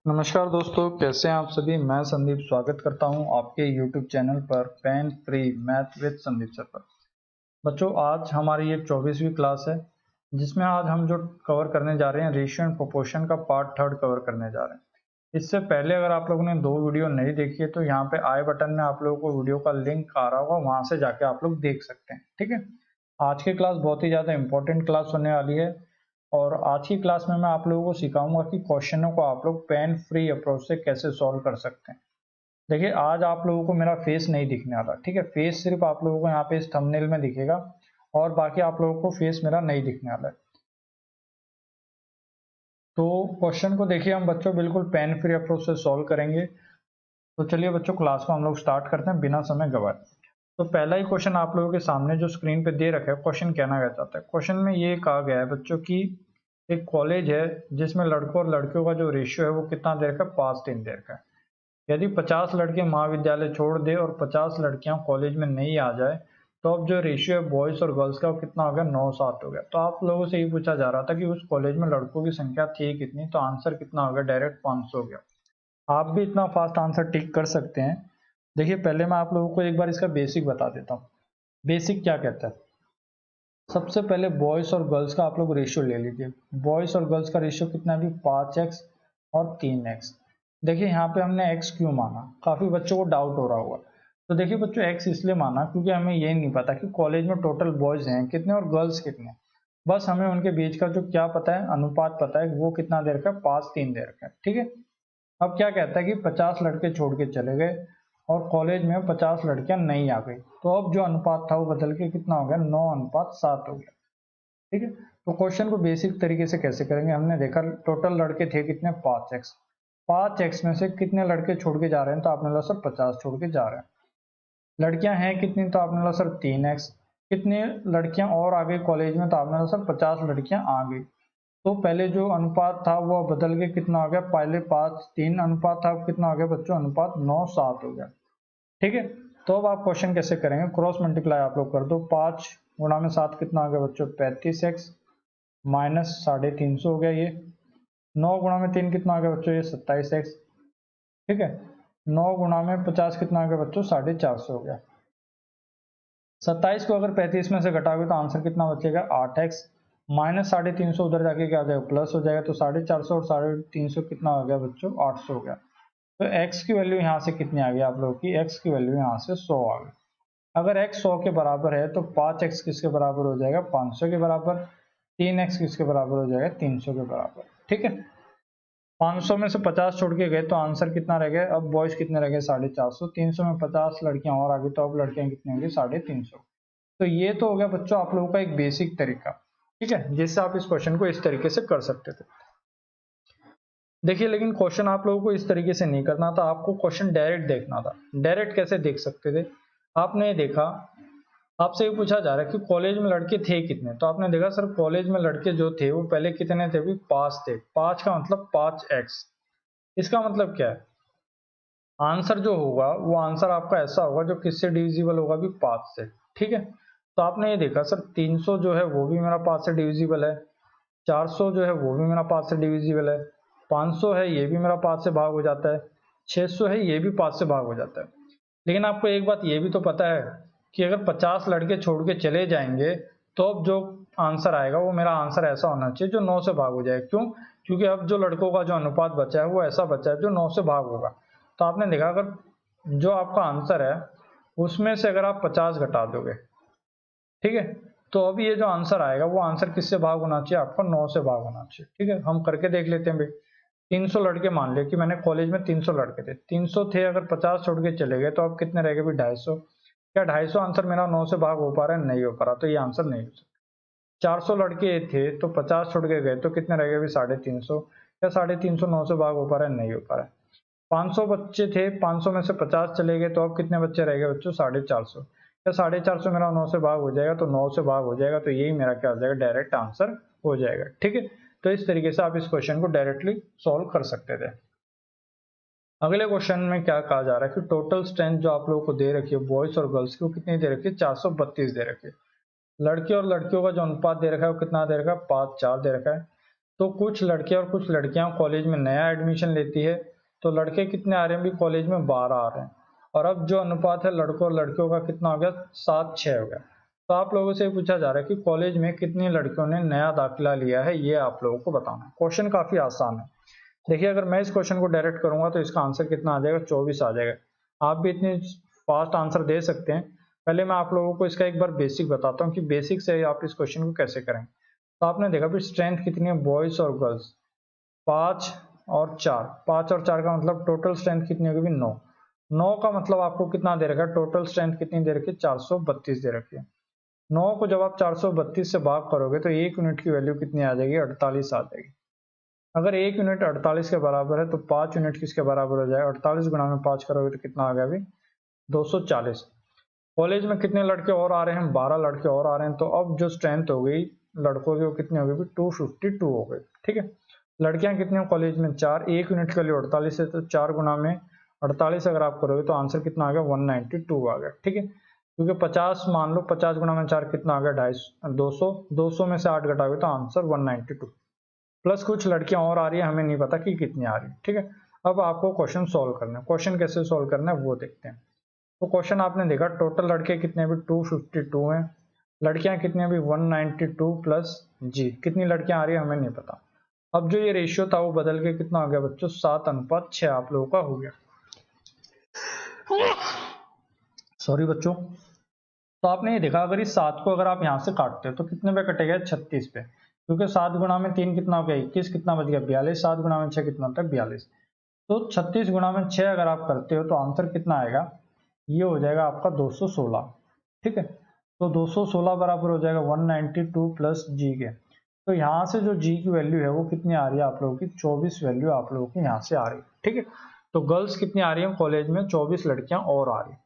नमस्कार दोस्तों, कैसे हैं आप सभी। मैं संदीप स्वागत करता हूं आपके YouTube चैनल पर pain free math with Sandeep sir पर। बच्चों, आज हमारी ये 24वीं क्लास है जिसमें आज हम जो कवर करने जा रहे हैं रेशियो एंड प्रोपोर्शन का पार्ट थर्ड कवर करने जा रहे हैं। इससे पहले अगर आप लोगों ने 2 वीडियो नहीं देखी है तो यहाँ पे आई बटन में आप लोगों को वीडियो का लिंक आ रहा होगा, वहां से जाके आप लोग देख सकते हैं। ठीक है, आज की क्लास बहुत ही ज़्यादा इंपॉर्टेंट क्लास होने वाली है और आज की क्लास में मैं आप लोगों को सिखाऊंगा कि क्वेश्चनों को आप लोग पेन फ्री अप्रोच से कैसे सॉल्व कर सकते हैं। देखिए, आज आप लोगों को मेरा फेस नहीं दिखने वाला, ठीक है। फेस सिर्फ आप लोगों को यहाँ पे इस थंबनेल में दिखेगा और बाकी आप लोगों को फेस मेरा नहीं दिखने वाला है। तो क्वेश्चन को देखिए, हम बच्चों बिल्कुल पेन फ्री अप्रोच से सॉल्व करेंगे। तो चलिए बच्चों, क्लास को हम लोग स्टार्ट करते हैं बिना समय गवाए। तो पहला ही क्वेश्चन आप लोगों के सामने जो स्क्रीन पे दे रखा है, क्वेश्चन कहना क्या चाहता है। क्वेश्चन में ये कहा गया है बच्चों की एक कॉलेज है जिसमें लड़कों और लड़कियों का जो रेशियो है वो कितना दे रखा है, 5:3 दे रखा है। यदि 50 लड़के महाविद्यालय छोड़ दे और 50 लड़कियां कॉलेज में नहीं आ जाए तो अब जो रेशियो है बॉयज और गर्ल्स का वो कितना हो गया, 9:7 हो गया। तो आप लोगों से ये पूछा जा रहा था कि उस कॉलेज में लड़कों की संख्या थी कितनी, तो आंसर कितना हो गया, डायरेक्ट 500 हो गया। आप भी इतना फास्ट आंसर टिक कर सकते हैं। देखिए, पहले मैं आप लोगों को एक बार इसका बेसिक बता देता हूँ। बेसिक क्या कहता है। सबसे पहले बॉयज और गर्ल्स का आप लोग रेशियो ले लीजिए। बॉयज और गर्ल्स का रेशियो कितना भी, 5x और 3x। देखिए यहाँ पे हमने x क्यों माना, काफी बच्चों को डाउट हो रहा होगा। तो देखिए बच्चों, x इसलिए माना क्योंकि हमें ये नहीं पता कि कॉलेज में टोटल बॉयज हैं कितने और गर्ल्स कितने। बस हमें उनके बीच का जो क्या पता है, अनुपात पता है, वो कितना दे रखा है, 5:3 दे रखा है। ठीक है, अब क्या कहता है कि 50 लड़के छोड़ के चले गए और कॉलेज में 50 लड़कियां नहीं आ गई, तो अब जो अनुपात था वो बदल के कितना हो गया, 9:7 हो गया। ठीक है, तो क्वेश्चन को बेसिक तरीके से कैसे करेंगे, हमने देखा टोटल लड़के थे कितने, 5x। 5x में से कितने लड़के छोड़ के जा रहे हैं, तो आपने बोला सर 50 छोड़ के जा रहे हैं। लड़कियां हैं कितनी, तो आपने बोला सर 3x। कितनी लड़कियां और आ गई कॉलेज में, तो आपने बोला सर 50 लड़कियां आ गई। तो पहले जो अनुपात था वो बदल के कितना हो गया, पहले 5:3 अनुपात था, कितना हो गया बच्चों, अनुपात 9:7 हो गया। ठीक है, तो अब आप क्वेश्चन कैसे करेंगे, क्रॉस मल्टीप्लाई आप लोग कर दो। 5 गुणा में 7 कितना हो गया बच्चों, 35x माइनस 350 हो गया ये। 9 गुणा में 3 कितना हो गया बच्चों, ये 27x। ठीक है, 9 गुणा में 50 कितना हो गया बच्चों, 450 हो गया। 27 को अगर 35 में से घटाओगे तो आंसर कितना बचेगा, 8x माइनस 350 उधर जाके क्या आ जाएगा, प्लस हो जाएगा। तो 450 और 350 कितना हो गया बच्चों, 800 हो गया। तो x की वैल्यू यहाँ से कितनी आ गई आप लोगों की, x की वैल्यू यहाँ से 100 आ गई। अगर x 100 के बराबर है तो 5x किसके बराबर हो जाएगा, 500 के बराबर। 3x किसके बराबर हो जाएगा, 300 के बराबर। ठीक है, 500 में से 50 छोड़ के गए तो आंसर कितना रह गया, अब बॉयज कितने रह गए, 450। 300 में 50 लड़कियां और आ गई तो अब लड़कियां कितनी होंगी, 350। तो ये तो हो गया बच्चों आप लोगों का एक बेसिक तरीका। ठीक है, जिससे आप इस क्वेश्चन को इस तरीके से कर सकते थे। देखिए, लेकिन क्वेश्चन आप लोगों को इस तरीके से नहीं करना था, आपको क्वेश्चन डायरेक्ट देखना था। डायरेक्ट कैसे देख सकते थे, आपने ये देखा, आपसे ये पूछा जा रहा है कि कॉलेज में लड़के थे कितने, तो आपने देखा सर कॉलेज में लड़के जो थे वो पहले कितने थे, भी 5 थे। 5 का मतलब 5x। इसका मतलब क्या है, आंसर जो होगा वो आंसर आपका ऐसा होगा जो किससे डिविजिबल होगा, भी 5 से। ठीक है, तो आपने ये देखा सर 300 जो है वो भी मेरा 5 से डिविजिबल है, 400 जो है वो भी मेरा 5 से डिविजिबल है, 500 है ये भी मेरा 5 से भाग हो जाता है, 600 है ये भी 5 से भाग हो जाता है। लेकिन आपको एक बात ये भी तो पता है कि अगर 50 लड़के छोड़ के चले जाएंगे तो अब जो आंसर आएगा वो मेरा आंसर ऐसा होना चाहिए जो 9 से भाग हो जाए। क्यों, क्योंकि अब जो लड़कों का जो अनुपात बचा है वो ऐसा बचा है जो 9 से भाग होगा। तो आपने देखा, अगर जो आपका आंसर है उसमें से अगर आप 50 घटा दोगे, ठीक है, तो अब ये जो आंसर आएगा वो आंसर किससे भाग होना चाहिए, आपका 9 से भाग होना चाहिए। ठीक है, हम करके देख लेते हैं भाई। 300 लड़के, मान लिया कि मैंने कॉलेज में 300 लड़के थे, 300 थे, अगर 50 छोड़ के चले गए तो अब कितने रह गए भी, 250। क्या 250 आंसर मेरा 9 से भाग हो पा रहा है, नहीं हो पा रहा, तो ये आंसर नहीं हो सकता। 400 लड़के थे तो 50 छोड़ के गए तो कितने रह गए भी, 350। क्या 350 9 से भाग हो पा रहा है, नहीं हो पा रहा है। 500 बच्चे थे, 500 में से 50 चले गए तो अब कितने बच्चे रह गए बच्चों, 450। क्या 450 मेरा 9 से भाग हो जाएगा, तो 9 से भाग हो जाएगा, तो यही मेरा क्या हो जाएगा, डायरेक्ट आंसर हो जाएगा। ठीक है, तो इस तरीके से आप इस क्वेश्चन को डायरेक्टली सॉल्व कर सकते थे। अगले क्वेश्चन में क्या कहा जा रहा है कि टोटल स्ट्रेंथ जो आप लोगों को दे रखी है बॉयज और गर्ल्स की, वो कितनी दे रखी है, 432 दे रखी है। लड़के और लड़कियों का जो अनुपात दे रखा है वो कितना दे रखा है, 5:4 दे रखा है। तो कुछ लड़के और कुछ लड़कियां कॉलेज में नया एडमिशन लेती है, तो लड़के कितने आ रहे हैं भी कॉलेज में 12 आ रहे हैं। और अब जो अनुपात है लड़कों और लड़कियों का कितना हो गया 7-6 हो गया। तो आप लोगों से पूछा जा रहा है कि कॉलेज में कितनी लड़कियों ने नया दाखिला लिया है, ये आप लोगों को बताना है। क्वेश्चन काफी आसान है। देखिए अगर मैं इस क्वेश्चन को डायरेक्ट करूंगा तो इसका आंसर कितना आ जाएगा 24 आ जाएगा। आप भी इतने फास्ट आंसर दे सकते हैं। पहले मैं आप लोगों को इसका एक बार बेसिक बताता हूँ कि बेसिक से आप इस क्वेश्चन को कैसे करें। तो आपने देखा फिर स्ट्रेंथ कितनी है बॉयज और गर्ल्स 5 और 4, 5 और 4 का मतलब टोटल स्ट्रेंथ कितनी होगी 9। 9 का मतलब आपको कितना दे रखा है, टोटल स्ट्रेंथ कितनी दे रखी है 432 दे रखी है। 9 को जब आप 432 से भाग करोगे तो 1 यूनिट की वैल्यू कितनी आ जाएगी 48 आ जाएगी। अगर 1 यूनिट 48 के बराबर है तो 5 यूनिट किसके बराबर हो जाएगा, 48 गुणा में 5 करोगे तो कितना आ गया अभी 240। कॉलेज में कितने लड़के और आ रहे हैं, 12 लड़के और आ रहे हैं। तो अब जो स्ट्रेंथ हो गई लड़कों की वो कितनी हो गई 252 हो गई। ठीक है, लड़कियां कितनी हो कॉलेज में 4, 1 यूनिट के लिए 48 है तो 4 गुना में 48 अगर आप करोगे तो आंसर कितना आ गया 192 आ गया। ठीक है, क्योंकि 50 मान लो 50 गुना में 4 कितना आ गया 250, 200 में से 8 घटाओगे तो आंसर 192। प्लस कुछ लड़कियां और आ रही है, हमें नहीं पता कि कितनी आ रही है। ठीक है, अब आपको क्वेश्चन सॉल्व करना है। क्वेश्चन कैसे सॉल्व करना है वो देखते हैं। तो क्वेश्चन आपने देखा टोटल लड़के कितने भी 252 हैं, लड़कियां कितनी भी 192 प्लस जी, कितनी लड़कियां आ रही है हमें नहीं पता। अब जो ये रेशियो था वो बदल के कितना हो गया बच्चों 7:6 आप लोगों का हो गया। सॉरी बच्चों। तो आपने ये देखा अगर इस 7 को अगर आप यहाँ से काटते हो तो कितने पे कटेगा 36 पे, क्योंकि 7 गुणा में 3 कितना हो गया 21, कितना बच गया 42, 7 गुणा में 6 कितना होता है 42। तो 36 गुणा में 6 अगर आप करते हो तो आंसर कितना आएगा, ये हो जाएगा आपका 216। ठीक है, तो 216 बराबर हो जाएगा 192 प्लस जी के। तो यहाँ से जो जी की वैल्यू है वो कितनी आ रही है आप लोगों की 24 वैल्यू आप लोगों की यहाँ से आ रही है। ठीक है, तो गर्ल्स कितनी आ रही है कॉलेज में 24 लड़कियां और आ रही है।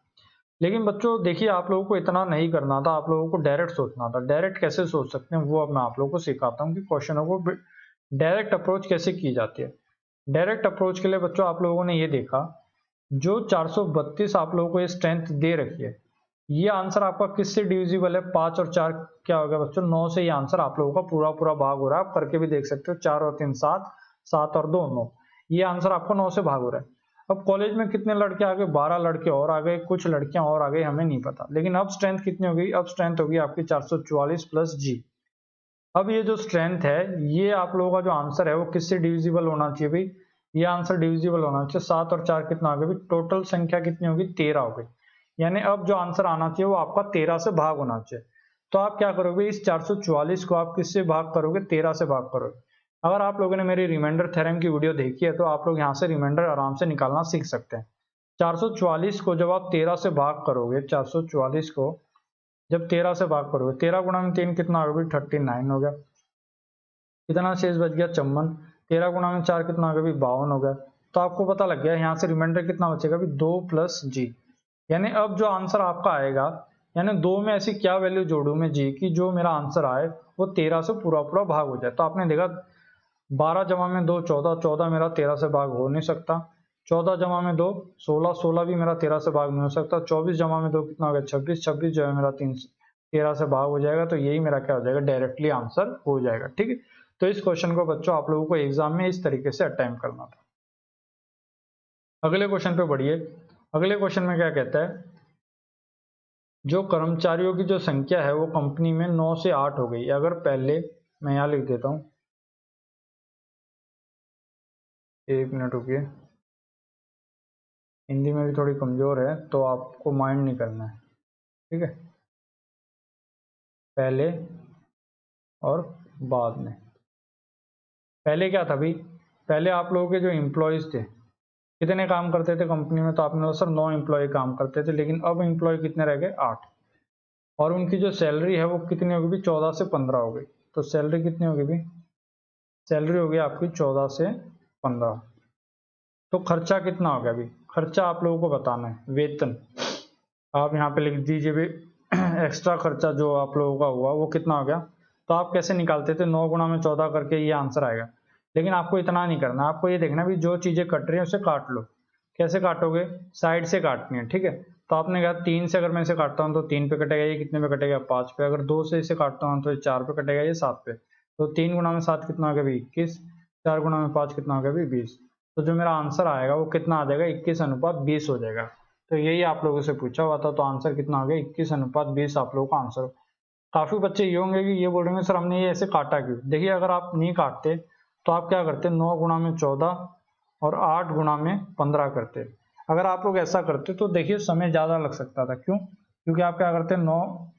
लेकिन बच्चों देखिए आप लोगों को इतना नहीं करना था, आप लोगों को डायरेक्ट सोचना था। डायरेक्ट कैसे सोच सकते हैं वो अब मैं आप लोगों को सिखाता हूँ कि क्वेश्चनों को डायरेक्ट अप्रोच कैसे की जाती है। डायरेक्ट अप्रोच के लिए बच्चों आप लोगों ने ये देखा जो 432 आप लोगों को ये स्ट्रेंथ दे रखी है, ये आंसर आपका किससे डिविजिबल है 5 और 4 क्या हो गया बच्चों 9 से। ये आंसर आप लोगों का पूरा पूरा भाग हो रहा है, आप करके भी देख सकते हो 4 और 3 7, 7 और 2 9, ये आंसर आपको 9 से भाग हो रहा है। अब कॉलेज में कितने लड़के आ गए 12 लड़के और आ गए, कुछ लड़कियां और आ गई हमें नहीं पता। लेकिन अब स्ट्रेंथ कितनी हो गई, अब स्ट्रेंथ होगी आपकी 444 प्लस जी। अब ये जो स्ट्रेंथ है ये आप लोगों का जो आंसर है वो किससे डिविजिबल होना चाहिए भाई, ये आंसर डिविजिबल होना चाहिए 7 और 4 कितना आ गया भाई, टोटल संख्या कितनी होगी 13 हो गई। यानी अब जो आंसर आना चाहिए वो आपका 13 से भाग होना चाहिए। तो आप क्या करोगे इस 444 को आप किससे भाग करोगे 13 से भाग करोगे। अगर आप लोगों ने मेरी रिमाइंडर थ्योरम की वीडियो देखी है तो आप लोग यहाँ से रिमाइंडर आराम से निकालना सीख सकते हैं। 444 को जब आप 13 से भाग करोगे, 444 को जब 13 से भाग करोगे 13 गुणा में 3 कितना होगा भाई 39 हो गया। कितना शेष बच गया 54, 13 गुणा में 4 कितना हो गया भाई 52 हो गया। तो आपको पता लग गया यहाँ से रिमाइंडर कितना बचेगा भाई 2 प्लस जी। यानी अब जो आंसर आपका आएगा, यानी 2 में ऐसी क्या वैल्यू जोड़ू मैं जी की जो मेरा आंसर आए वो 13 से पूरा पूरा भाग हो जाए। तो आपने देखा 12 जमा में 2 14, 14 मेरा 13 से भाग हो नहीं सकता, 14 जमा में 2 16, 16 भी मेरा 13 से भाग नहीं हो सकता, 24 जमा में 2 कितना हो गया 26, 26 जो है मेरा 13 से भाग हो जाएगा। तो यही मेरा क्या हो जाएगा डायरेक्टली आंसर हो जाएगा। ठीक है, तो इस क्वेश्चन को बच्चों आप लोगों को एग्जाम में इस तरीके से अटेम्प्ट करना था। अगले क्वेश्चन पे बढ़िए। अगले क्वेश्चन में क्या कहता है, जो कर्मचारियों की जो संख्या है वो कंपनी में 9 से 8 हो गई। अगर पहले मैं यहाँ लिख देता हूँ, एक मिनट रुकिए, हिंदी में भी थोड़ी कमजोर है तो आपको माइंड नहीं करना है। ठीक है, पहले और बाद में। पहले क्या था भाई, पहले आप लोगों के जो एम्प्लॉयज थे कितने काम करते थे कंपनी में, तो आपने बोला सर 9 एम्प्लॉय काम करते थे। लेकिन अब एम्प्लॉय कितने रह गए 8, और उनकी जो सैलरी है वो कितनी होगी भी 14 से 15 हो गई। तो सैलरी कितनी होगी भी, सैलरी होगी आपकी 14 से 15। तो खर्चा कितना हो गया अभी, खर्चा आप लोगों को बताना है वेतन। आप यहाँ पे लिख दीजिए भी एक्स्ट्रा खर्चा जो आप लोगों का हुआ वो कितना हो गया। तो आप कैसे निकालते थे 9 गुणा में 14 करके ये आंसर आएगा। लेकिन आपको इतना नहीं करना, आपको ये देखना भी जो चीजें कट रही है उसे काट लो। कैसे काटोगे, साइड से काटनी है। ठीक है, तो आपने कहा 3 से अगर मैं इसे काटता हूँ तो 3 पे कटेगा, ये कितने पे कटेगा 5 पे। अगर 2 से इसे काटता हूँ तो 4 पे कटेगा, ये 7 पे। तो 3 गुना में 7 कितना हो गया भाई 21, 4 गुना में 5 कितना हो गया भाई 20। तो जो मेरा आंसर आएगा वो कितना आ जाएगा 21:20 हो जाएगा। तो यही आप लोगों से पूछा हुआ था, तो आंसर कितना हो गया 21:20 आप लोगों का आंसर। काफी बच्चे ये होंगे कि ये बोलेंगे सर हमने ये ऐसे काटा क्यों। देखिए अगर आप नहीं काटते तो आप क्या करते 9 गुना में 14 और 8 गुना में 15 करते। अगर आप लोग ऐसा करते तो देखिए समय ज्यादा लग सकता था। क्यों? क्योंकि आप क्या करते 9,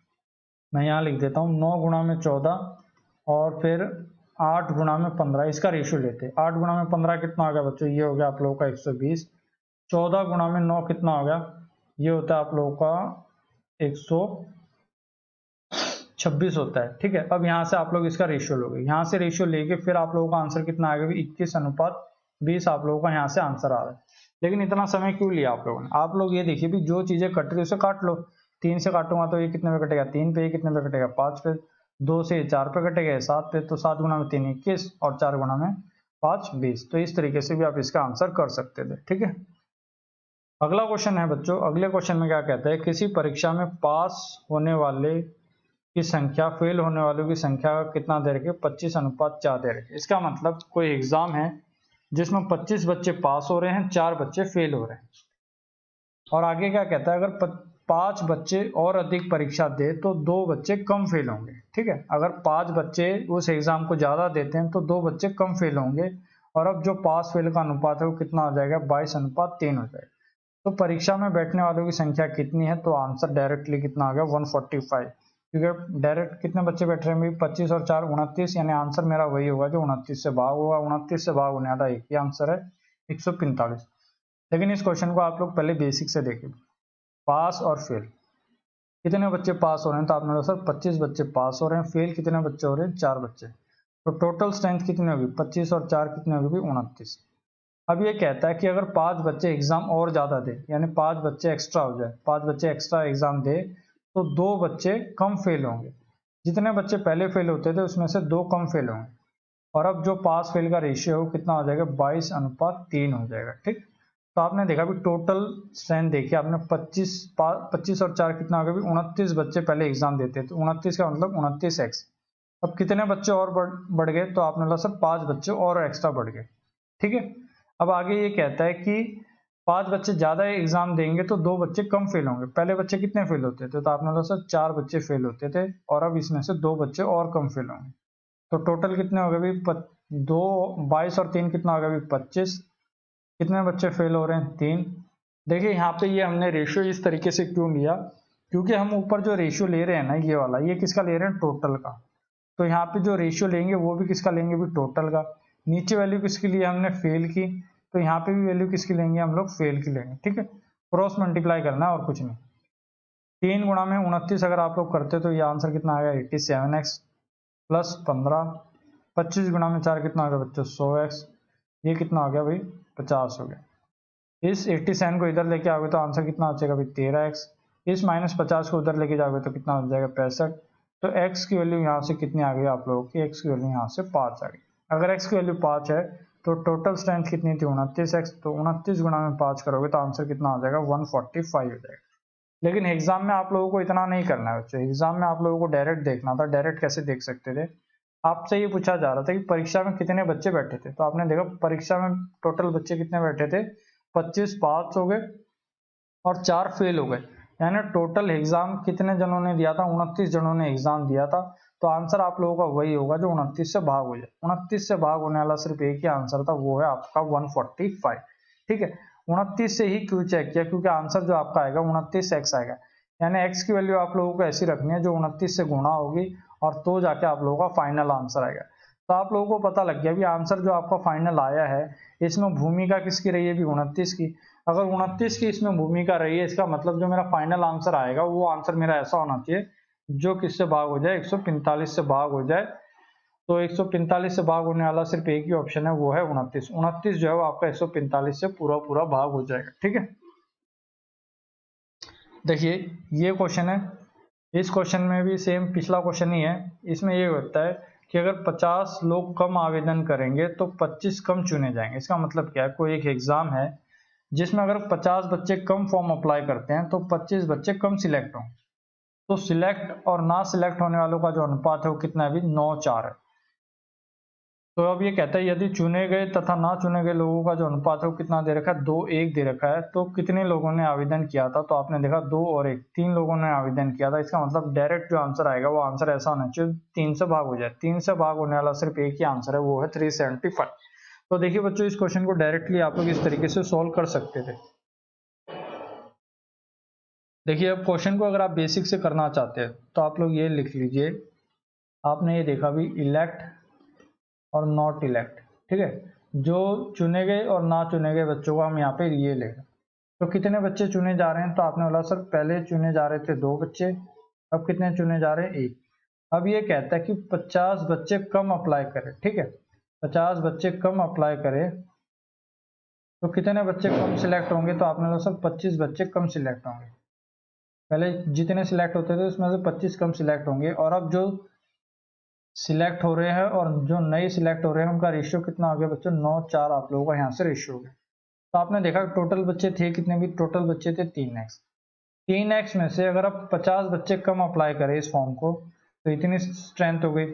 मैं यहाँ लिख देता हूँ 9 गुना में 14 और फिर 8 गुना में 15, इसका रेशियो लेते। 8 गुना में 15 कितना हो गया बच्चों, ये हो गया आप लोगों का 120। 14 गुना में 9 कितना हो गया, ये होता है आप लोगों का 126 होता है। ठीक है, अब यहाँ से आप लोग इसका रेशियो लोगे, यहाँ से रेशियो लेके फिर आप लोगों का आंसर कितना आएगा 21:20 आप लोगों का यहाँ से आंसर आ रहा है। लेकिन इतना समय क्यों लिया आप लोगों ने? आप लोग ये देखिए भी जो चीजें कट रही है उसे काट लो। 3 से काटूंगा तो ये कितने पे कटेगा 3 पे, ये कितने पे कटेगा 5 पे, 2 से 4 पे कटेगा 7 पे, तो 7 गुना में 3 21 और 4 गुना में 5 20। तो इस तरीके से भी आप इसका आंसर कर सकते थे। ठीक है, अगला क्वेश्चन है बच्चों, अगले क्वेश्चन में क्या कहता है, किसी परीक्षा में पास होने वाले की संख्या फेल होने वालों की संख्या का कितना दे रखे 25:4 दे रखे। इसका मतलब कोई एग्जाम है जिसमें 25 बच्चे पास हो रहे हैं, 4 बच्चे फेल हो रहे हैं। और आगे क्या कहता है, अगर 5 बच्चे और अधिक परीक्षा दे तो 2 बच्चे कम फेल होंगे। ठीक है, अगर 5 बच्चे उस एग्जाम को ज्यादा देते हैं तो 2 बच्चे कम फेल होंगे। और अब जो पास फेल का अनुपात है वो कितना हो जाएगा 22:3 हो जाएगा। तो परीक्षा में बैठने वालों की संख्या कितनी है, तो आंसर डायरेक्टली कितना आ गया 145। क्योंकि डायरेक्ट कितने बच्चे बैठ रहे हैं 25 और 4 29, यानी आंसर मेरा वही होगा जो 29 से भाग होगा। 29 से भाग होने वाला एक ही आंसर है 145। लेकिन इस क्वेश्चन को आप लोग पहले बेसिक से देखें, पास और फेल कितने बच्चे पास हो रहे हैं, तो आपने बोला सर 25 बच्चे पास हो रहे हैं, फेल कितने बच्चे हो रहे हैं 4 बच्चे। तो टोटल स्ट्रेंथ कितनी होगी 25 और 4 कितनी होगी 29। अब ये कहता है कि अगर 5 बच्चे एग्जाम और ज्यादा दे, यानी 5 बच्चे एक्स्ट्रा हो जाए, 5 बच्चे एक्स्ट्रा एग्जाम दे तो 2 बच्चे कम फेल होंगे। जितने बच्चे पहले फेल होते थे उसमें से 2 कम फेल होंगे। और अब जो पास फेल का रेशियो है कितना हो जाएगा 22:3 हो जाएगा। ठीक, तो आपने देखा भी टोटल स्ट्रेंथ देखिए आपने 25 और 4 कितना हो गया 29 बच्चे पहले एग्जाम देते थे। 29 का मतलब 29x। अब कितने बच्चे और बढ़ गए, तो आपने बोला सर 5 बच्चे और एक्स्ट्रा बढ़ गए। ठीक है, अब आगे ये कहता है कि 5 बच्चे ज्यादा एग्जाम देंगे तो 2 बच्चे कम फेल होंगे। पहले बच्चे कितने फेल होते थे, तो आपने बोला सर 4 बच्चे फेल होते थे और अब इसमें से 2 बच्चे और कम फेल होंगे। तो टोटल कितने हो गए भाई 22 और 3 कितना हो गया भाई 25। कितने बच्चे फेल हो रहे हैं 3। देखिए यहाँ पे ये हमने रेशियो इस तरीके से क्यों लिया, क्योंकि हम ऊपर जो रेशियो ले रहे हैं ना ये वाला, ये किसका ले रहे हैं टोटल का। तो यहाँ पे जो रेशियो लेंगे वो भी किसका लेंगे भी टोटल का। नीचे वैल्यू किसकी लिए हमने फेल की, तो यहाँ पे भी वैल्यू किसकी लेंगे हम लोग फेल की लेंगे। ठीक है, क्रॉस मल्टीप्लाई करना है और कुछ नहीं। 3 गुना में 29 अगर आप लोग करते तो ये आंसर कितना आ गया 87x प्लस 15। 25 गुना में 4 कितना हो गया बच्चों 100x, ये कितना हो गया भाई 50 हो गया। इस 87 को इधर लेके आओगे तो आंसर कितना हो जाएगा भाई 13x। इस -50 को उधर लेके जाओगे तो कितना हो जाएगा 65। तो x की वैल्यू यहाँ से कितनी आ गई आप लोगों की, x की वैल्यू यहाँ से 5 आ गई। अगर x की वैल्यू 5 है तो टोटल स्ट्रेंथ कितनी थी 29x, तो 29 गुना में 5 करोगे तो आंसर कितना हो जाएगा 145 हो जाएगा। लेकिन एग्जाम में आप लोगों को इतना नहीं करना है बच्चों, एग्जाम में आप लोगों को डायरेक्ट देखना था। डायरेक्ट कैसे देख सकते थे, आपसे ये पूछा जा रहा था कि परीक्षा में कितने बच्चे बैठे थे, तो आपने देखा परीक्षा में टोटल बच्चे कितने बैठे थे 25 पास हो गए और 4 फेल हो गए। यानी टोटल एग्जाम कितने जनों ने दिया था 29 जनों ने एग्जाम दिया था। तो आंसर आप लोगों का वही होगा जो 29 से भाग हो जाए। 29 से भाग होने वाला सिर्फ एक ही आंसर था, वो है आपका 145। ठीक है, 29 से ही क्यों चेक किया, क्योंकि आंसर जो आपका आएगा 29x आएगा। यानी x की वैल्यू आप लोगों को ऐसी रखनी है जो 29 से गुणा होगी और तो जाके आप लोगों का फाइनल आंसर आएगा। तो आप लोगों को पता लग गया भी आंसर जो आपका फाइनल आया है इसमें भूमिका किसकी रही है भी 29 की। अगर 29 की इसमें भूमिका रही है, इसका मतलब जो मेरा फाइनल आंसर आएगा वो आंसर मेरा ऐसा होना चाहिए जो किससे भाग हो जाए 145 से भाग हो जाए। तो 145 से भाग होने वाला सिर्फ एक ही ऑप्शन है, वो है 29। 29 जो है वो आपका 145 से पूरा पूरा भाग हो जाएगा। ठीक है, देखिए ये क्वेश्चन है, इस क्वेश्चन में भी सेम पिछला क्वेश्चन ही है। इसमें ये होता है कि अगर 50 लोग कम आवेदन करेंगे तो 25 कम चुने जाएंगे। इसका मतलब क्या है, कोई एक एग्जाम है जिसमें अगर 50 बच्चे कम फॉर्म अप्लाई करते हैं तो 25 बच्चे कम सिलेक्ट हों। तो सिलेक्ट और ना सिलेक्ट होने वालों का जो अनुपात है वो कितना है भी 9:4 है। तो अब ये कहता है यदि चुने गए तथा ना चुने गए लोगों का जो अनुपात है वो कितना दे रखा है, 2:1 दे रखा है। तो कितने लोगों ने आवेदन किया था, तो आपने देखा 2 और 1, 3 लोगों ने आवेदन किया था। इसका मतलब डायरेक्ट जो आंसर आएगा वो आंसर ऐसा होना चाहिए 3 से भाग हो जाए। 3 से भाग होने वाला सिर्फ एक ही आंसर है, वो है 375। तो देखिए बच्चों, इस क्वेश्चन को डायरेक्टली आप लोग इस तरीके से सोल्व कर सकते थे। देखिए अब क्वेश्चन को अगर आप बेसिक से करना चाहते हैं तो आप लोग ये लिख लीजिए, आपने ये देखा भी इलेक्ट और नॉट इलेक्ट, ठीक है। जो चुने गए और ना चुने गए बच्चों को हम यहाँ पे ये ले रहे हैं। तो कितने बच्चे चुने जा रहे हैं, तो आपने बोला सर पहले चुने जा रहे थे 2 बच्चे, अब कितने चुने जा रहे हैं 1। अब ये कहता है कि 50 बच्चे कम अप्लाई करें, ठीक है। 50 बच्चे कम अप्लाई करें तो कितने बच्चे कम सिलेक्ट होंगे, तो आपने बोला सर 25 बच्चे कम सिलेक्ट होंगे। पहले जितने सिलेक्ट होते थे उसमें से 25 कम सिलेक्ट होंगे, और अब जो सिलेक्ट हो रहे हैं और जो नए सिलेक्ट हो रहे हैं उनका रेशियो कितना हो गया बच्चों, 9:4 आप लोगों का यहाँ से रेशियो हो गया। तो आपने देखा टोटल बच्चे थे कितने, भी टोटल बच्चे थे 3x। 3x में से अगर आप 50 बच्चे कम अप्लाई करें इस फॉर्म को तो इतनी स्ट्रेंथ हो गई।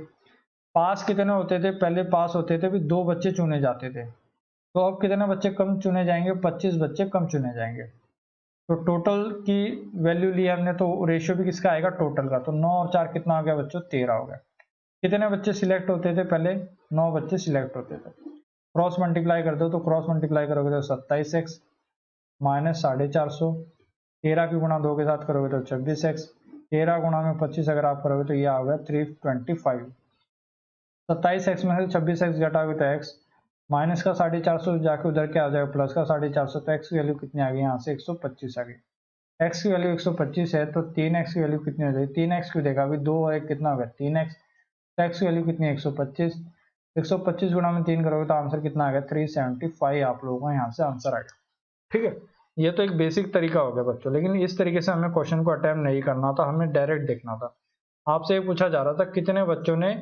पास कितने होते थे, पहले पास होते थे भी 2 बच्चे चुने जाते थे, तो अब कितने बच्चे कम चुने जाएंगे, 25 बच्चे कम चुने जाएंगे। तो टोटल की वैल्यू ली हमने, तो रेशियो भी किसका आएगा, टोटल का। तो 9 और 4 कितना हो गया बच्चों, 13 हो गया। कितने बच्चे सिलेक्ट होते थे, पहले 9 बच्चे सिलेक्ट होते थे। क्रॉस मल्टीप्लाई करते हो तो क्रॉस मल्टीप्लाई करोगे तो 27x माइनस 450, 13 की गुणा 2 के साथ करोगे तो 26x, 13 गुणा में 25 अगर आप करोगे तो ये आ गया 325। 27x में से 26x घटाओगे तो x, माइनस का 450 जाके उधर क्या आ जाएगा, प्लस का 450। तो x की वैल्यू कितनी आ गई यहाँ से, 125 आ गई। x की वैल्यू 125 है तो 3x की वैल्यू कितनी हो जाएगी, 3x की देखा अभी 2 और 1 कितना हो गया, 3x। तो x की वैल्यू कितनी है, 125। 125 गुणा में 3 करोगे तो आंसर कितना आ गया, 375 आप लोगों का यहाँ से आंसर आएगा, ठीक है। ये तो एक बेसिक तरीका हो गया बच्चों, लेकिन इस तरीके से हमें क्वेश्चन को अटेम्प्ट नहीं करना था, हमें डायरेक्ट देखना था। आपसे ये पूछा जा रहा था कितने बच्चों ने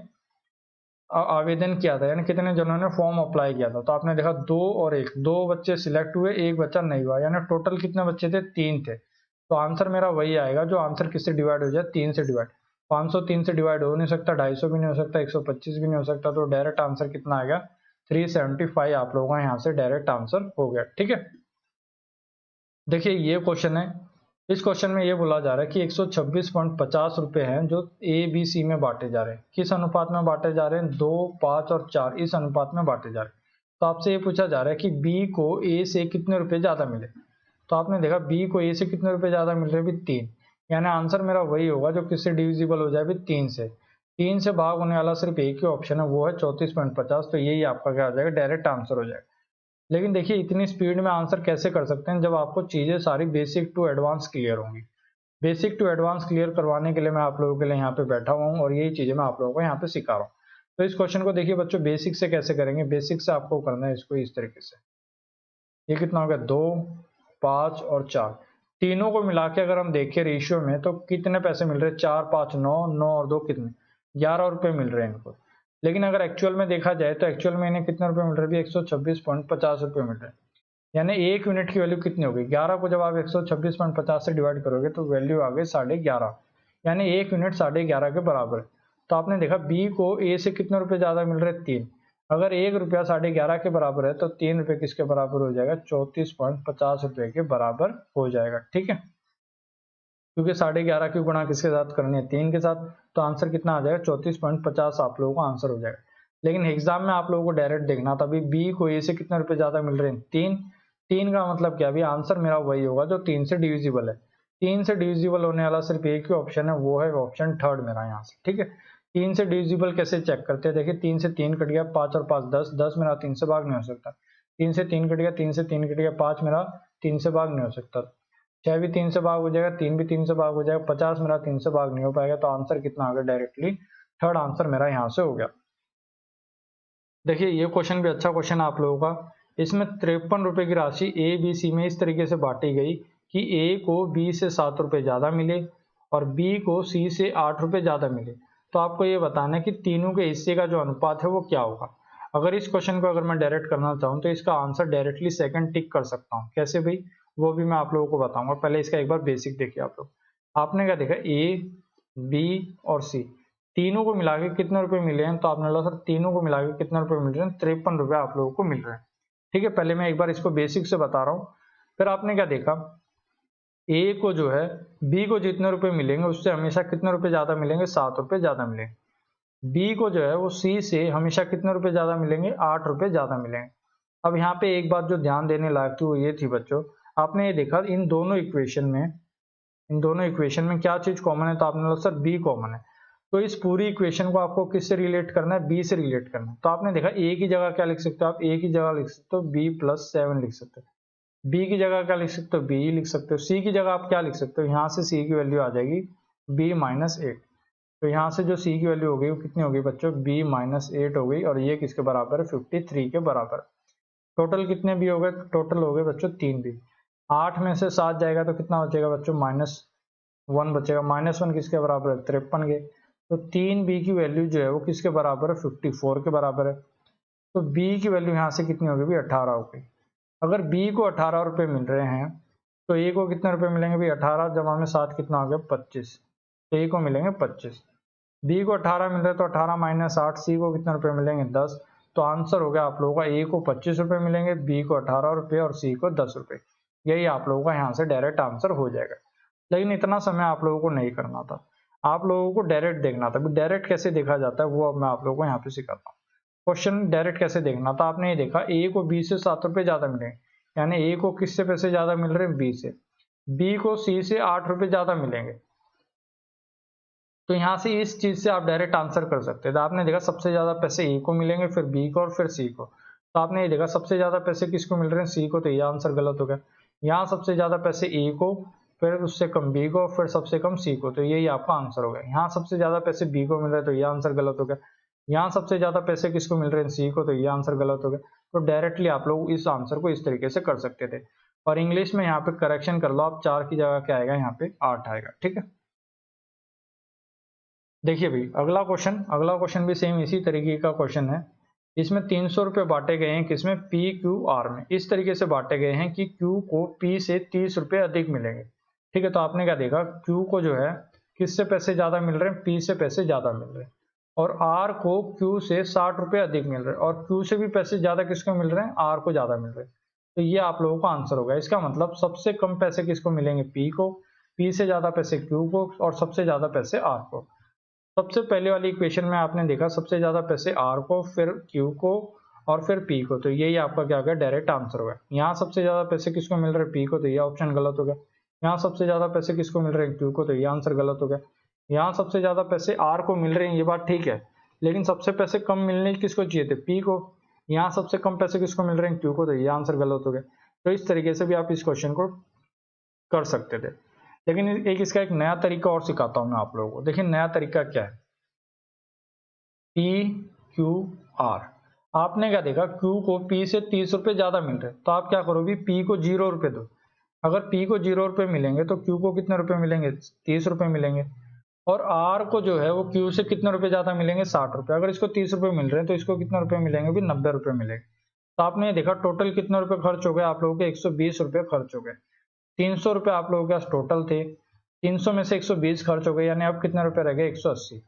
आवेदन किया था, यानी कितने जनों ने फॉर्म अप्लाई किया था। तो आपने देखा 2 और 1, 2 बच्चे सिलेक्ट हुए, 1 बच्चा नहीं हुआ, यानी टोटल कितने बच्चे थे, 3 थे। तो आंसर मेरा वही आएगा जो आंसर किससे डिवाइड हो जाए, 3 से डिवाइड। 500 3 से डिवाइड हो नहीं सकता, 250 भी नहीं हो सकता, 125 भी नहीं हो सकता, तो डायरेक्ट आंसर कितना आएगा, 375 आप लोगों का यहाँ से डायरेक्ट आंसर हो गया, ठीक है। देखिए ये क्वेश्चन है, इस क्वेश्चन में ये बोला जा रहा है कि 126.50 रुपए हैं जो ए बी सी में बांटे जा रहे हैं। किस अनुपात में बांटे जा रहे हैं, 2, 5 और 4 इस अनुपात में बांटे जा रहे हैं। तो आपसे ये पूछा जा रहा है कि बी को ए से कितने रुपए ज्यादा मिले। तो आपने देखा बी को ए से कितने रुपए ज्यादा मिल रहे हैं, भी 3, यानी आंसर मेरा वही होगा जो किससे डिविजिबल हो जाए, भी 3 से। 3 से भाग होने वाला सिर्फ एक ही ऑप्शन है, वो है 34.50। तो यही आपका क्या हो जाएगा, डायरेक्ट आंसर हो जाएगा। लेकिन देखिए इतनी स्पीड में आंसर कैसे कर सकते हैं, जब आपको चीजें सारी बेसिक टू एडवांस क्लियर होंगी। बेसिक टू एडवांस क्लियर करवाने के लिए मैं आप लोगों के लिए यहाँ पे बैठा हुआ हूँ और यही चीजें मैं आप लोगों को यहाँ पे सिखा रहा हूँ। तो इस क्वेश्चन को देखिए बच्चों, बेसिक से कैसे करेंगे, बेसिक से आपको करना है इसको इस तरीके से। ये कितना हो गया, 2, 5 और 4, तीनों को मिला के अगर हम देखें रेशियो में तो कितने पैसे मिल रहे हैं, 4, 5, 9, 9 और 2 कितने, 11 रुपए मिल रहे हैं इनको। लेकिन अगर एक्चुअल में देखा जाए तो एक्चुअल में इन्हें कितने रुपए मिल रहे हैं, 126.50 रुपए मिल रहे हैं। यानी 1 मिनट की वैल्यू कितनी होगी, 11 को जब आप 126.50 से डिवाइड करोगे तो वैल्यू आ गई 11.5, यानी 1 मिनट 11.5 के बराबर है। तो आपने देखा बी को ए से कितने रुपए ज्यादा मिल रहे हैं, 3। अगर 1 रुपया 11.5 के बराबर है तो 3 रुपए किसके बराबर हो जाएगा, 34.50 रुपए के बराबर हो जाएगा, ठीक है। क्योंकि 11.5 की गुणा किसके साथ करनी है, 3 के साथ, तो आंसर कितना आ जाएगा, 34.50 आप लोगों का आंसर हो जाएगा। लेकिन एग्जाम में आप लोगों को डायरेक्ट देखना था, अभी बी को ए से कितने रुपए ज्यादा मिल रहे हैं, 3। 3 का मतलब क्या, अभी आंसर मेरा वही होगा जो 3 से डिविजिबल है। 3 से डिविजिबल होने वाला सिर्फ एक ही ऑप्शन है, वो है ऑप्शन थर्ड मेरा यहाँ से, ठीक है। 3 से डिविजिबल कैसे चेक करते हैं, देखिए 3 से 3 कट गया, 5 और 5 10, 10 मेरा 3 से भाग नहीं हो सकता। 3 से 3 कट गया, 3 से 3 कट गया, 5 मेरा 3 से भाग नहीं हो सकता। 6 भी 3 से भाग हो जाएगा, 3 भी 3 से भाग हो जाएगा, 50 मेरा 3 से भाग नहीं हो पाएगा। तो आंसर कितना आ गया, डायरेक्टली थर्ड आंसर मेरा यहाँ से हो गया। देखिए ये क्वेश्चन भी अच्छा क्वेश्चन है आप लोगों का। इसमें 53 रुपए की राशि ए बी सी में इस तरीके से बांटी गई कि ए को बी से 7 रुपए ज्यादा मिले और बी को सी से 8 रुपए ज्यादा मिले। तो आपको ये बताना है कि तीनों के हिस्से का जो अनुपात है वो क्या होगा। अगर इस क्वेश्चन को अगर मैं डायरेक्ट करना चाहूँ तो इसका आंसर डायरेक्टली सेकंड टिक कर सकता हूँ। कैसे भाई, वो भी मैं आप लोगों को बताऊंगा। पहले इसका एक बार बेसिक देखिए आप लोग। आपने क्या देखा, ए बी और सी, तीनों को मिला के कितने रुपए मिले हैं, तो आपने बोला सर तीनों को मिला के कितने रुपए मिल रहे हैं, 53 रुपए आप लोगों को मिल रहे हैं। ठीक है, पहले मैं एक बार इसको बेसिक से बता रहा हूँ। फिर आपने क्या देखा, ए को जो है बी को जितने रुपए मिलेंगे उससे हमेशा कितने रुपए ज्यादा मिलेंगे, 7 रुपए ज्यादा मिलेंगे। बी को जो है वो सी से हमेशा कितने रुपए ज्यादा मिलेंगे, 8 रुपए ज्यादा मिलेंगे। अब यहाँ पे एक बात जो ध्यान देने लायक थी वो ये थी बच्चों, आपने ये देखा इन दोनों इक्वेशन में क्या चीज कॉमन है, तो आपने बोला सर बी कॉमन है। तो इस पूरी इक्वेशन को आपको किससे रिलेट करना है, बी से रिलेट करना है। तो आपने देखा ए की जगह क्या लिख सकते हो, आप ए की जगह लिख सकते हो b+7 लिख सकते हो। बी की जगह क्या लिख सकते हो, बी लिख सकते हो। सी की जगह आप क्या लिख सकते हो, यहाँ से सी की वैल्यू आ जाएगी b-8। तो यहाँ से जो सी की वैल्यू हो गई वो कितनी हो गई बच्चों, b-8 हो गई, और ये किसके बराबर है, 53 के बराबर। टोटल कितने बी हो गए, टोटल हो गए बच्चों 3 बी। 8 में से 7 जाएगा तो कितना बचेगा बच्चों, -1 बचेगा। -1 किसके बराबर है, 53 के। तो 3 बी की वैल्यू जो है वो किसके बराबर है, 54 के बराबर है। तो बी की वैल्यू यहाँ से कितनी होगी भी, 18 हो गई। अगर बी को 18 रुपए मिल रहे हैं तो ए को कितने रुपए मिलेंगे भी, 18 जमा में 7 कितना हो गया, 25। तो ए को मिलेंगे 25। बी को 18 मिल रहा है तो 18 - 8, सी को कितने रुपए मिलेंगे, 10। तो आंसर हो गया आप लोगों का, ए को 25 रुपए मिलेंगे, बी को 18 रुपए और सी को 10 रुपए। यही आप लोगों का यहाँ से डायरेक्ट आंसर हो जाएगा। लेकिन इतना समय आप लोगों को नहीं करना था, आप लोगों को डायरेक्ट देखना था। डायरेक्ट कैसे देखा जाता है वो अब मैं आप लोगों को यहाँ पे सिखाता हूँ। क्वेश्चन डायरेक्ट कैसे देखना था, आपने ये देखा ए को बी से 7 रुपए ज्यादा मिले, यानी ए को किससे पैसे ज्यादा मिल रहे हैं, बी से। बी को सी से 8 रुपए ज्यादा मिलेंगे। तो यहाँ से इस चीज से आप डायरेक्ट आंसर कर सकते हैं। तो आपने देखा सबसे ज्यादा पैसे ए को मिलेंगे, फिर बी को और फिर सी को। तो आपने ये देखा सबसे ज्यादा पैसे किसको मिल रहे हैं, सी को, तो ये आंसर गलत हो गया। यहाँ सबसे ज्यादा पैसे ए को, फिर उससे कम बी को, फिर सबसे कम सी को, तो यही आपका आंसर हो गया। यहाँ सबसे ज्यादा पैसे बी को मिल रहे हैं तो ये आंसर गलत हो गया। यहाँ सबसे ज्यादा पैसे किसको मिल रहे हैं, सी को, तो ये आंसर गलत हो गया। तो डायरेक्टली आप लोग इस आंसर को इस तरीके से कर सकते थे। और इंग्लिश में यहाँ पे करेक्शन कर लो आप, 4 की जगह क्या आएगा, यहाँ पे 8 आएगा। ठीक है, देखिए भाई अगला क्वेश्चन भी सेम इसी तरीके का क्वेश्चन है। इसमें 300 रुपए बांटे गए हैं किसमें, पी क्यू आर में। इस तरीके से बांटे गए हैं कि क्यू को पी से 30 रुपए अधिक मिलेंगे। ठीक है, तो आपने क्या देखा, क्यू को जो है किससे पैसे ज्यादा मिल रहे हैं, पी से पैसे ज्यादा मिल रहे हैं, और आर को क्यू से 60 रुपए अधिक मिल रहे हैं, और क्यू से भी पैसे ज्यादा किसको मिल रहे हैं, आर को ज्यादा मिल रहे हैं। तो ये आप लोगों का आंसर होगा। इसका मतलब सबसे कम पैसे किसको मिलेंगे, पी को, पी से ज्यादा पैसे क्यू को, और सबसे ज्यादा पैसे आर को। सबसे पहले वाली इक्वेशन में आपने देखा सबसे ज्यादा पैसे आर को, फिर क्यू को, और फिर पी को। तो यही आपका क्या हो गया, डायरेक्ट आंसर होगा। यहाँ सबसे ज्यादा पैसे किसको मिल रहे हैं, पी को, तो ये ऑप्शन गलत हो गया। यहाँ सबसे ज्यादा पैसे किसको मिल रहे हैं, क्यू को, तो ये आंसर गलत हो गया। यहाँ सबसे ज्यादा पैसे आर को मिल रहे हैं, ये बात ठीक है, लेकिन सबसे पैसे कम मिलने किसको चाहिए थे, पी को। यहाँ सबसे कम पैसे किसको मिल रहे हैं, क्यू को, तो ये आंसर गलत हो गया। तो इस तरीके से भी आप इस क्वेश्चन को कर सकते थे। लेकिन एक इसका एक नया तरीका और सिखाता हूं मैं आप लोगों को। देखिए नया तरीका क्या है, पी क्यू आर। आपने क्या देखा, क्यू को पी से 30 रुपए ज्यादा मिल रहे, तो आप क्या करोगे, पी को 0 रुपए दो। अगर पी को 0 रुपए मिलेंगे तो क्यू को कितने रुपए मिलेंगे, 30 रुपए मिलेंगे। और आर को जो है वो क्यू से कितने रुपए ज्यादा मिलेंगे, 60 रुपए। अगर इसको 30 रुपए मिल रहे हैं तो इसको कितने रुपए मिलेंगे भी, 90 रुपए मिलेंगे। तो आपने ये देखा टोटल कितने रुपए खर्च हो गए आप लोगों के, 120 रुपए खर्च हो गए। 300 रुपए आप लोगों के पास टोटल थे, 300 में से 120 खर्च हो गए, यानी अब कितने रुपए रह गए, 180।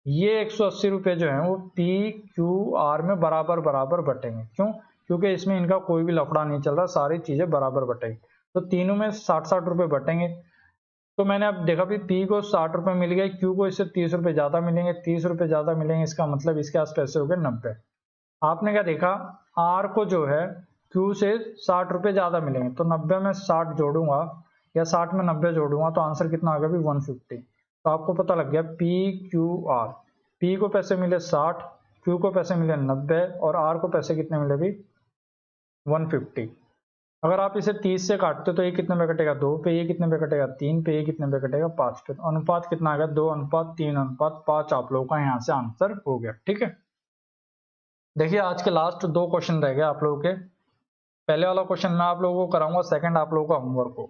ये 180 रुपए जो है वो पी क्यू आर में बराबर बराबर बटेंगे। क्यों, क्योंकि इसमें इनका कोई भी लफड़ा नहीं चल रहा, सारी चीजें बराबर बटेंगी। तो तीनों में 60-60 रुपए बटेंगे। तो मैंने अब देखा भी पी को 60 रुपए मिल गए, क्यू को इससे 30 रुपए ज्यादा मिलेंगे, 30 रुपए ज्यादा मिलेंगे, इसका मतलब इसके आस पैसे हो गए 90। आपने क्या देखा, आर को जो है क्यू से 60 रुपए ज्यादा मिलेंगे, तो 90 में 60 जोड़ूंगा या 60 में 90 जोड़ूंगा तो आंसर कितना आ गया भी, 150। तो आपको पता लग गया पी क्यू आर, पी को पैसे मिले 60, क्यू को पैसे मिले 90, और आर को पैसे कितने मिले भी, 150। अगर आप इसे 30 से काटते हो तो ये कितने में कटेगा, 2 पे, ये कितने में कटेगा, 3 पे, ये कितने में कटेगा, 5 पे। अनुपात कितना आ गया, 2:3:5 आप लोगों का यहाँ से आंसर हो गया। ठीक है, देखिए आज के लास्ट 2 क्वेश्चन रह गए आप लोगों के। पहले वाला क्वेश्चन मैं आप लोगों को कराऊंगा, सेकंड आप लोगों का होमवर्क हो।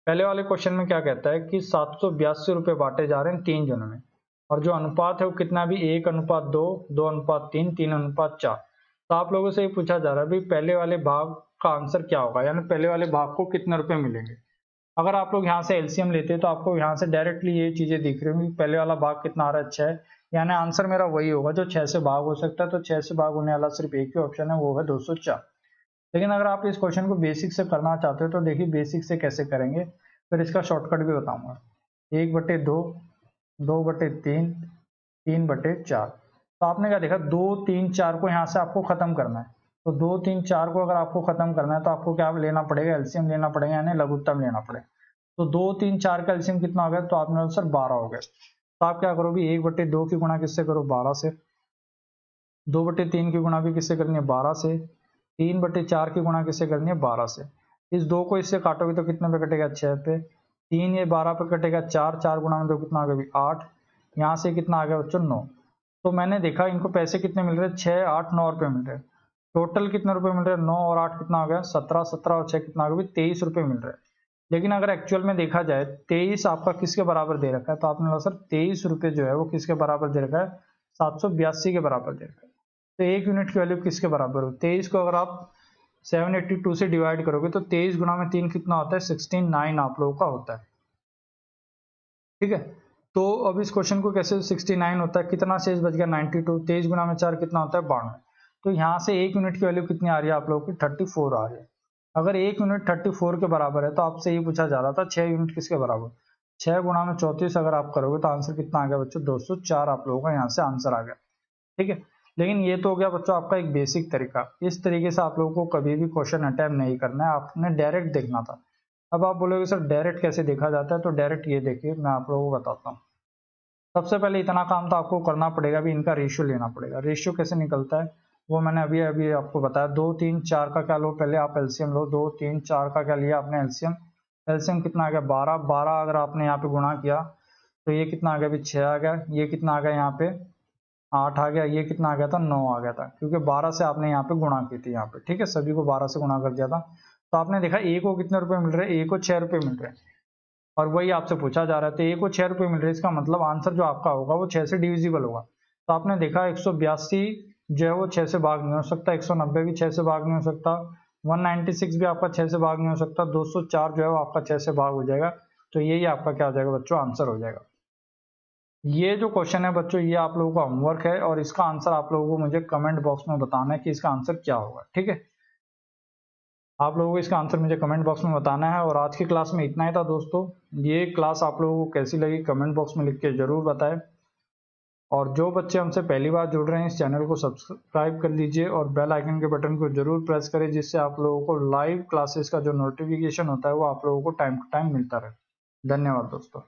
पहले वाले क्वेश्चन में क्या कहता है कि 782 रुपए बांटे जा रहे हैं 3 जनों में, और जो अनुपात है वो कितना भी, 1:2, 2:3, 3:4। तो आप लोगों से ये पूछा जा रहा है भाई पहले वाले भाग का आंसर क्या होगा, यानी पहले वाले भाग को कितने रुपए मिलेंगे। अगर आप लोग यहाँ से एलसीएम लेते हैं तो आपको यहाँ से डायरेक्टली ये चीजें दिख रही होंगी, पहले वाला भाग कितना आ रहा है, 6, यानी आंसर मेरा वही होगा जो 6 से भाग हो सकता है। तो 6 से भाग होने वाला सिर्फ एक ही ऑप्शन है, वो है 204। लेकिन अगर आप इस क्वेश्चन को बेसिक से करना चाहते हो तो देखिए बेसिक से कैसे करेंगे, फिर इसका शॉर्टकट भी बताऊंगा। 1/2, 2/3, 3/4। तो आपने क्या देखा, 2 3 4 को यहाँ से आपको खत्म करना है। तो 2 3 4 को अगर आपको खत्म करना है तो आपको क्या लेना पड़ेगा, एलसीएम लेना पड़ेगा, यानी लघुत्तम लेना पड़ेगा। तो 2 3 4 का एलसीएम कितना हो गया, तो आपने आंसर 12 हो गया। तो आप क्या करोगे, 1/2 की गुणा किससे करो, 12 से। 2/3 की गुणा भी किससे करनी है, 12 से। 3/4 की गुणा किससे करनी है, 12 से। इस 2 को इससे काटोगे तो कितने पे कटेगा, 6 पे। 3 ये 12 पे कटेगा, 4 4 गुणा में 2 कितना आ गया, 8। यहाँ से कितना आ गया बच्चों, 9। तो मैंने देखा इनको पैसे कितने मिल रहे हैं, 6 8 9 रुपए मिल रहे हैं। टोटल कितने रुपए मिल रहे हैं, 9 और 8 कितना हो गया, 17। 17 और 6 कितना हो गया, 23 रुपए मिल रहे हैं। लेकिन अगर एक्चुअल में देखा जाए 23 आपका किसके बराबर दे रखा है, तो आपने बोला सर 23 रुपए जो है वो किसके बराबर दे रखा है, 782 के बराबर दे रखा है। तो एक यूनिट की वैल्यू किसके बराबर हो, 23 को अगर आप 782 से डिवाइड करोगे तो 23 गुना में 3 कितना होता है, 69 आप लोगों का होता है। ठीक है, तो अब इस क्वेश्चन को कैसे 69 होता है, कितना शेष बच गया, 92। 23 गुना में 4 कितना होता है, 92। तो यहाँ से एक यूनिट की वैल्यू कितनी आ रही है आप लोगों की, 34 आ रही है। अगर एक यूनिट 34 के बराबर है तो आपसे ये पूछा जा रहा था 6 यूनिट किसके बराबर। 6 गुना में 34 अगर आप करोगे तो आंसर कितना आ गया बच्चों, 204 आप लोगों का यहाँ से आंसर आ गया। ठीक है, लेकिन ये तो हो गया बच्चों आपका एक बेसिक तरीका। इस तरीके से आप लोगों को कभी भी क्वेश्चन अटेम्प्ट नहीं करना है, आपने डायरेक्ट देखना था। अब आप बोलोगे सर डायरेक्ट कैसे देखा जाता है, तो डायरेक्ट ये देखिए मैं आप लोगों को बताता हूँ। सबसे पहले इतना काम तो आपको करना पड़ेगा, भी इनका रेशियो लेना पड़ेगा। रेशियो कैसे निकलता है वो मैंने अभी अभी आपको बताया। 2 3 4 का क्या लो, पहले आप एलसीएम लो। 2 3 4 का क्या लिया आपने, एलसीएम। एलसीएम कितना आ गया, 12। 12 अगर आपने यहाँ पे गुणा किया तो ये कितना आ गया, अभी 6 आ गया। ये कितना आ गया, यहाँ पे 8 आ गया। ये कितना आ गया था, 9 आ गया था, क्योंकि 12 से आपने यहाँ पे गुणा की थी यहाँ पे। ठीक है, सभी को 12 से गुणा कर दिया था। तो आपने देखा ए को कितने रुपए मिल रहे हैं, ए को 6 रुपए मिल रहे हैं, और वही आपसे पूछा जा रहा है। तो ए को 6 रुपए मिल रहे हैं, इसका मतलब आंसर जो आपका होगा वो 6 से डिविजिबल होगा। तो आपने देखा 182 जो है वो 6 से भाग नहीं हो सकता, 190 भी 6 से भाग नहीं हो सकता, 196 भी आपका 6 से भाग नहीं हो सकता, 204 जो है वो आपका 6 से भाग हो जाएगा। तो यही आपका क्या हो जाएगा बच्चों, आंसर हो जाएगा। ये जो क्वेश्चन है बच्चों ये आप लोगों का होमवर्क है, और इसका आंसर आप लोगों को मुझे कमेंट बॉक्स में बताना है कि इसका आंसर क्या होगा। ठीक है, आप लोगों को इसका आंसर मुझे कमेंट बॉक्स में बताना है। और आज की क्लास में इतना ही था दोस्तों। ये क्लास आप लोगों को कैसी लगी कमेंट बॉक्स में लिख के जरूर बताएं। और जो बच्चे हमसे पहली बार जुड़ रहे हैं इस चैनल को सब्सक्राइब कर लीजिए और बेल आइकन के बटन को जरूर प्रेस करें, जिससे आप लोगों को लाइव क्लासेस का जो नोटिफिकेशन होता है वो आप लोगों को टाइम टू टाइम मिलता रहे। धन्यवाद दोस्तों।